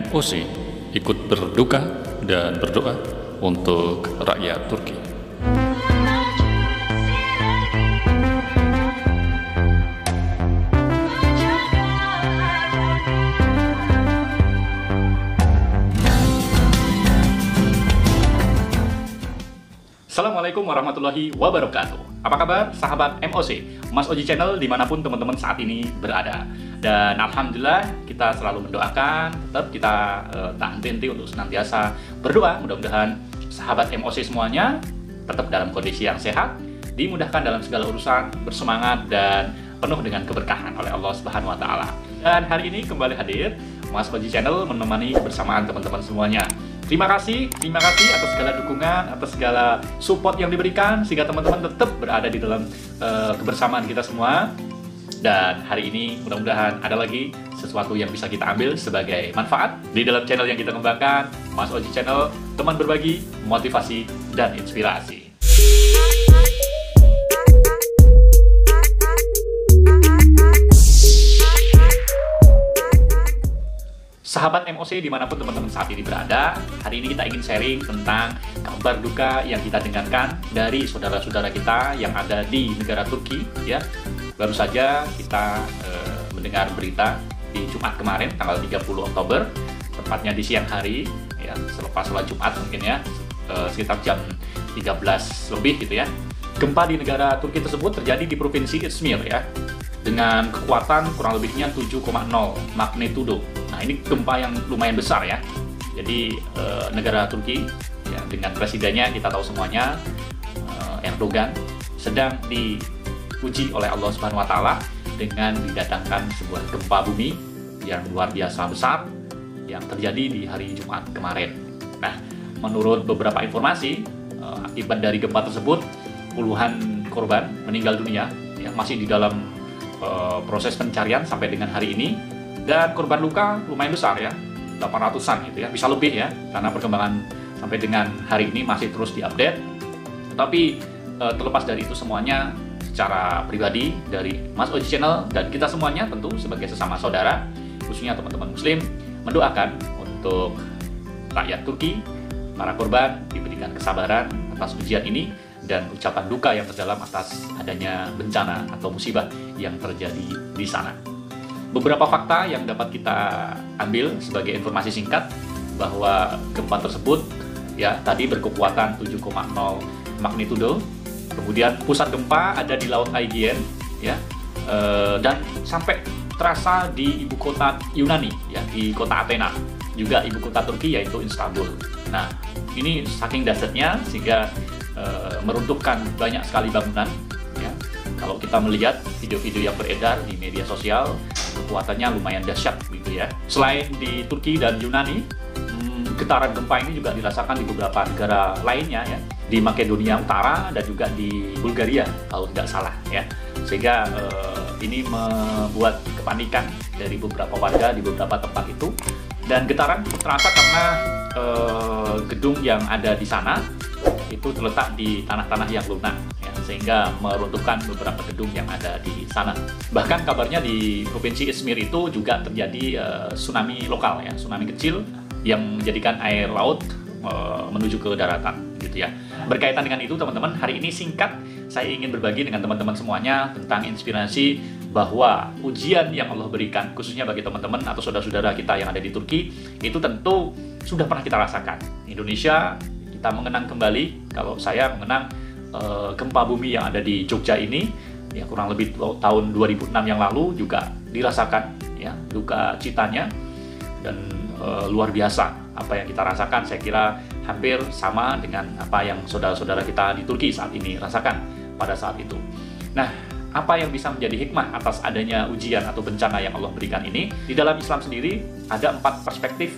MOC ikut berduka dan berdoa untuk rakyat Turki. Assalamualaikum warahmatullahi wabarakatuh. Apa kabar sahabat MOC, Mas Oji Channel dimanapun teman-teman saat ini berada. Dan Alhamdulillah kita selalu mendoakan, tetap kita tak henti-henti untuk senantiasa berdoa. Mudah-mudahan sahabat MOC semuanya tetap dalam kondisi yang sehat, dimudahkan dalam segala urusan, bersemangat dan penuh dengan keberkahan oleh Allah Subhanahu wa Ta'ala. Dan hari ini kembali hadir Mas Oji Channel menemani bersamaan teman-teman semuanya. Terima kasih atas segala dukungan, atas segala support yang diberikan, sehingga teman-teman tetap berada di dalam kebersamaan kita semua. Dan hari ini mudah-mudahan ada lagi sesuatu yang bisa kita ambil sebagai manfaat di dalam channel yang kita kembangkan, Mas Oji Channel, teman berbagi, motivasi, dan inspirasi. Sahabat MOC dimanapun teman-teman saat ini berada, hari ini kita ingin sharing tentang kabar duka yang kita dengarkan dari saudara-saudara kita yang ada di negara Turki. Ya, baru saja kita mendengar berita di Jumat kemarin, tanggal 30 Oktober, tepatnya di siang hari, ya, selepas sholat Jumat mungkin ya, sekitar jam 13 lebih gitu ya. Gempa di negara Turki tersebut terjadi di provinsi Izmir ya, dengan kekuatan kurang lebihnya 7,0 magnitudo. Nah, ini gempa yang lumayan besar ya. Jadi negara Turki ya, dengan presidennya kita tahu semuanya, Erdogan, sedang diuji oleh Allah Subhanahu wa Ta'ala dengan didatangkan sebuah gempa bumi yang luar biasa besar yang terjadi di hari Jumat kemarin. Nah, menurut beberapa informasi, akibat dari gempa tersebut puluhan korban meninggal dunia yang masih di dalam proses pencarian sampai dengan hari ini. Dan korban luka lumayan besar ya, 800-an gitu ya, bisa lebih ya, karena perkembangan sampai dengan hari ini masih terus diupdate. Tapi terlepas dari itu semuanya, secara pribadi dari Mas Oji Channel dan kita semuanya tentu sebagai sesama saudara, khususnya teman-teman Muslim, mendoakan untuk rakyat Turki, para korban diberikan kesabaran atas ujian ini dan ucapan duka yang terdalam atas adanya bencana atau musibah yang terjadi di sana. Beberapa fakta yang dapat kita ambil sebagai informasi singkat bahwa gempa tersebut ya tadi berkekuatan 7,0 magnitudo. Kemudian pusat gempa ada di Laut Aegean ya, dan sampai terasa di ibu kota Yunani ya, di kota Athena, juga ibu kota Turki yaitu Istanbul. Nah, ini saking dahsyatnya sehingga meruntuhkan banyak sekali bangunan ya. Kalau kita melihat video-video yang beredar di media sosial, kekuatannya lumayan dahsyat gitu ya. Selain di Turki dan Yunani, getaran gempa ini juga dirasakan di beberapa negara lainnya ya, di Makedonia Utara dan juga di Bulgaria kalau tidak salah ya. Sehingga ini membuat kepanikan dari beberapa warga di beberapa tempat itu. Dan getaran terasa karena gedung yang ada di sana itu terletak di tanah-tanah yang lunak ya, sehingga meruntuhkan beberapa gedung yang ada di sana. Bahkan kabarnya di provinsi Izmir itu juga terjadi tsunami lokal ya, tsunami kecil yang menjadikan air laut menuju ke daratan gitu ya. Berkaitan dengan itu teman-teman, hari ini singkat saya ingin berbagi dengan teman-teman semuanya tentang inspirasi bahwa ujian yang Allah berikan khususnya bagi teman-teman atau saudara-saudara kita yang ada di Turki itu tentu sudah pernah kita rasakan. Indonesia kita mengenang kembali, kalau saya mengenang gempa bumi yang ada di Jogja ini ya, kurang lebih tahun 2006 yang lalu juga dirasakan ya duka citanya, dan luar biasa apa yang kita rasakan. Saya kira hampir sama dengan apa yang saudara-saudara kita di Turki saat ini rasakan pada saat itu. Nah, apa yang bisa menjadi hikmah atas adanya ujian atau bencana yang Allah berikan ini? Di dalam Islam sendiri ada 4 perspektif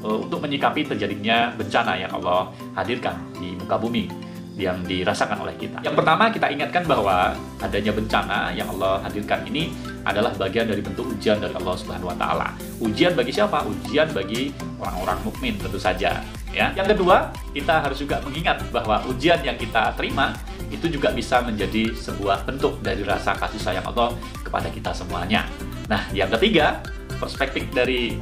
untuk menyikapi terjadinya bencana yang Allah hadirkan di muka bumi yang dirasakan oleh kita. Yang pertama, kita ingatkan bahwa adanya bencana yang Allah hadirkan ini adalah bagian dari bentuk ujian dari Allah Subhanahu wa Ta'ala. Ujian bagi siapa? Ujian bagi orang-orang mukmin tentu saja ya. Yang kedua, kita harus juga mengingat bahwa ujian yang kita terima itu juga bisa menjadi sebuah bentuk dari rasa kasih sayang Allah kepada kita semuanya. Nah, yang ketiga, perspektif dari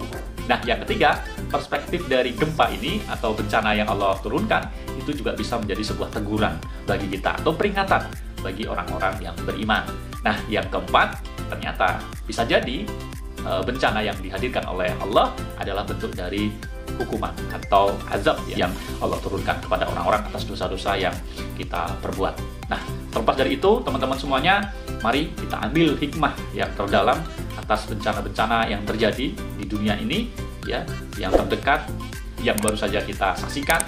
Nah, yang ketiga, perspektif dari gempa ini atau bencana yang Allah turunkan itu juga bisa menjadi sebuah teguran bagi kita atau peringatan bagi orang-orang yang beriman. Nah, yang keempat, ternyata bisa jadi bencana yang dihadirkan oleh Allah adalah bentuk dari hukuman atau azab yang Allah turunkan kepada orang-orang atas dosa-dosa yang kita perbuat. Nah, terlepas dari itu, teman-teman semuanya, mari kita ambil hikmah yang terdalam atas bencana-bencana yang terjadi di dunia ini, ya, yang terdekat, yang baru saja kita saksikan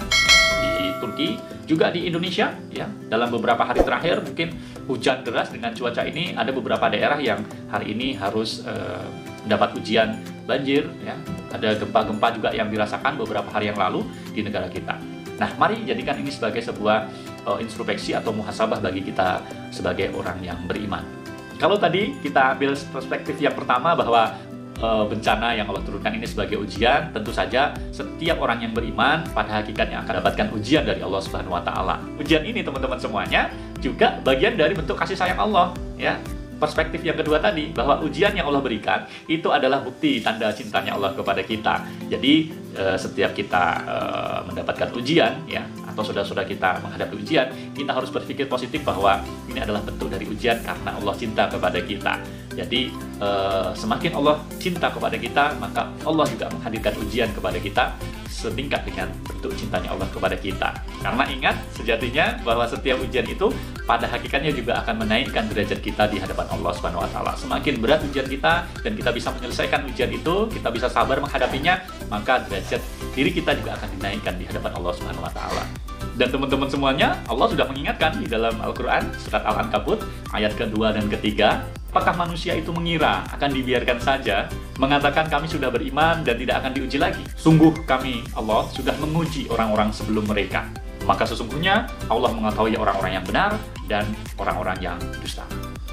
di Turki, juga di Indonesia, ya. Dalam beberapa hari terakhir mungkin hujan deras dengan cuaca ini, ada beberapa daerah yang hari ini harus mendapat ujian banjir, ya. Ada gempa-gempa juga yang dirasakan beberapa hari yang lalu di negara kita. Nah, mari jadikan ini sebagai sebuah introspeksi atau muhasabah bagi kita sebagai orang yang beriman. Kalau tadi kita ambil perspektif yang pertama bahwa bencana yang Allah turunkan ini sebagai ujian, tentu saja setiap orang yang beriman pada hakikatnya akan dapatkan ujian dari Allah Subhanahu wa taala. Ujian ini, teman-teman semuanya, juga bagian dari bentuk kasih sayang Allah, ya. Perspektif yang kedua tadi, bahwa ujian yang Allah berikan itu adalah bukti tanda cintanya Allah kepada kita. Jadi setiap kita mendapatkan ujian, ya, atau saudara-saudara kita menghadapi ujian, kita harus berpikir positif bahwa ini adalah bentuk dari ujian karena Allah cinta kepada kita. Jadi semakin Allah cinta kepada kita, maka Allah juga menghadirkan ujian kepada kita setingkat dengan bentuk cintanya Allah kepada kita. Karena ingat, sejatinya bahwa setiap ujian itu pada hakikatnya juga akan menaikkan derajat kita di hadapan Allah Subhanahu wa taala. Semakin berat ujian kita dan kita bisa menyelesaikan ujian itu, kita bisa sabar menghadapinya, maka derajat diri kita juga akan dinaikkan di hadapan Allah Subhanahu wa taala. Dan teman-teman semuanya, Allah sudah mengingatkan di dalam Al-Quran, surat Al-Ankabut, ayat kedua dan ketiga, apakah manusia itu mengira akan dibiarkan saja, mengatakan kami sudah beriman dan tidak akan diuji lagi? Sungguh kami, Allah, sudah menguji orang-orang sebelum mereka. Maka sesungguhnya Allah mengetahui orang-orang yang benar dan orang-orang yang dusta.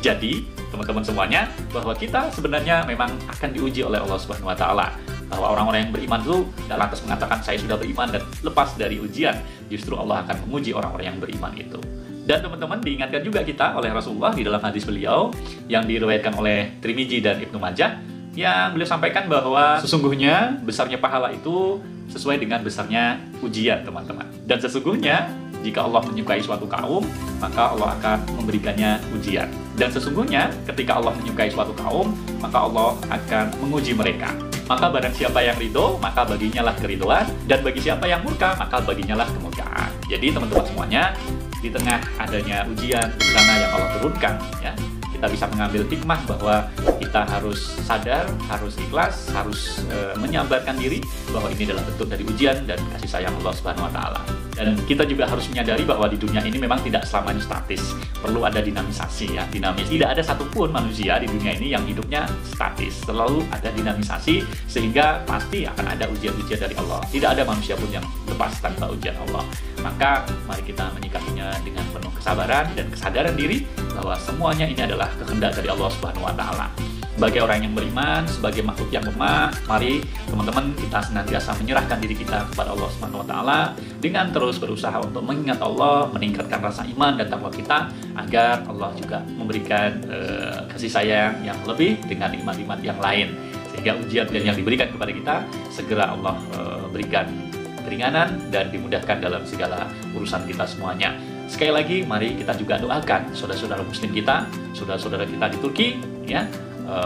Jadi, teman-teman semuanya, bahwa kita sebenarnya memang akan diuji oleh Allah Subhanahu wa taala. Bahwa orang-orang yang beriman itu tidak lantas mengatakan saya sudah beriman dan lepas dari ujian. Justru Allah akan menguji orang-orang yang beriman itu. Dan teman-teman, diingatkan juga kita oleh Rasulullah di dalam hadis beliau yang diriwayatkan oleh Tirmidzi dan Ibnu Majah, yang beliau sampaikan bahwa sesungguhnya besarnya pahala itu sesuai dengan besarnya ujian, teman-teman. Dan sesungguhnya jika Allah menyukai suatu kaum, maka Allah akan memberikannya ujian. Dan sesungguhnya ketika Allah menyukai suatu kaum, maka Allah akan menguji mereka. Maka barang siapa yang ridho, maka baginya lah keridoan, dan bagi siapa yang murka, maka baginya lah kemurkaan. Jadi teman-teman semuanya, di tengah adanya ujian bencana yang Allah turunkan, ya, kita bisa mengambil hikmah bahwa kita harus sadar, harus ikhlas, harus menyabarkan diri bahwa ini adalah bentuk dari ujian dan kasih sayang Allah Subhanahu wa taala. Dan kita juga harus menyadari bahwa di dunia ini memang tidak selamanya statis, perlu ada dinamisasi, ya, dinamis. Tidak ada satupun manusia di dunia ini yang hidupnya statis, selalu ada dinamisasi, sehingga pasti akan ada ujian-ujian dari Allah. Tidak ada manusia pun yang lepas tanpa ujian Allah. Maka mari kita menyikapinya dengan penuh kesabaran dan kesadaran diri bahwa semuanya ini adalah kehendak dari Allah Subhanahu wa taala. Sebagai orang yang beriman, sebagai makhluk yang lemah, mari teman-teman kita senantiasa menyerahkan diri kita kepada Allah Subhanahu wa taala dengan terus berusaha untuk mengingat Allah, meningkatkan rasa iman dan takwa kita agar Allah juga memberikan kasih sayang yang lebih dengan nikmat-nikmat yang lain. Sehingga ujian yang diberikan kepada kita segera Allah berikan keringanan dan dimudahkan dalam segala urusan kita semuanya. Sekali lagi, mari kita juga doakan saudara-saudara muslim kita, saudara-saudara kita di Turki, ya,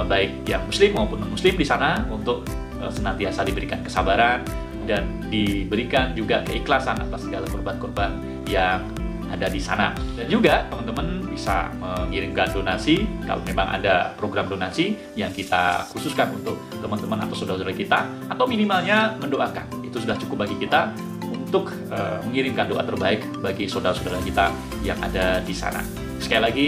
baik yang muslim maupun non-muslim di sana, untuk senantiasa diberikan kesabaran dan diberikan juga keikhlasan atas segala korban-korban yang ada di sana. Dan juga teman-teman bisa mengirimkan donasi kalau memang ada program donasi yang kita khususkan untuk teman-teman atau saudara-saudara kita, atau minimalnya mendoakan. Itu sudah cukup bagi kita untuk mengirimkan doa terbaik bagi saudara-saudara kita yang ada di sana. Sekali lagi,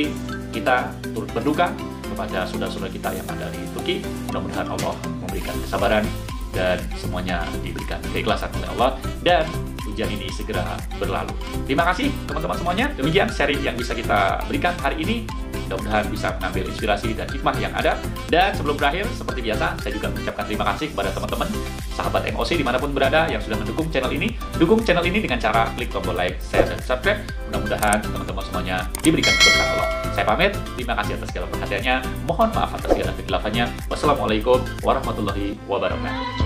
kita turut berduka kepada saudara-saudara kita yang ada di Turki. Mudah-mudahan Allah memberikan kesabaran dan semuanya diberikan keikhlasan oleh Allah, dan ujian ini segera berlalu. Terima kasih teman-teman semuanya. Demikian sharing yang bisa kita berikan hari ini. Mudah-mudahan bisa mengambil inspirasi dan hikmah yang ada. Dan sebelum berakhir, seperti biasa, saya juga mengucapkan terima kasih kepada teman-teman sahabat MOC dimanapun berada yang sudah mendukung channel ini. Dukung channel ini dengan cara klik tombol like, share, dan subscribe. Mudah-mudahan teman-teman semuanya diberikan keberkahan Allah. Saya pamit, terima kasih atas segala perhatiannya. Mohon maaf atas segala kekhilafan. Wassalamualaikum warahmatullahi wabarakatuh.